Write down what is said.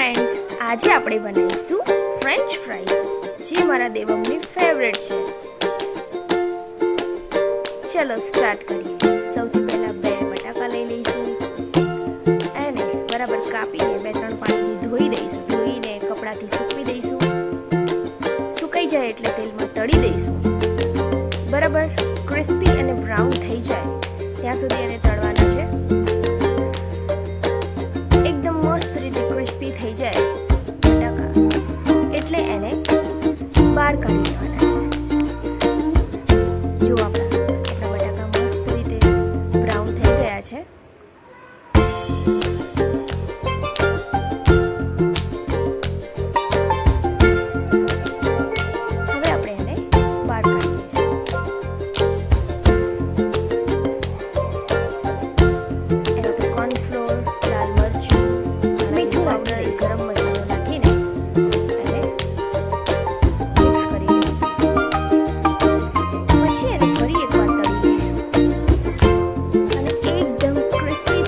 Friends, આજે આપણે બનાવીશું ફ્રેન્ચ ફ્રાઈઝ, જે મારા દેવમની ફેવરેટ છે. ચલો સ્ટાર્ટ કરીએ. સૌથી પહેલા 2 બટાકા લઈ લઈશું. એને બરાબર કાપીને 2-3 પાણીથી ધોઈ દઈશું. ધોઈને કપડાથી સૂકવી દઈશું. સુકાઈ જાય એટલે તેલમાં તળી દઈશું. બરાબર ક્રિસ્પી અને બ્રાઉન થઈ જાય ત્યાં સુધી એને તળવાના છે. એકદમ મસ્ત રીતે ક્રિસ્પી થઈ જાય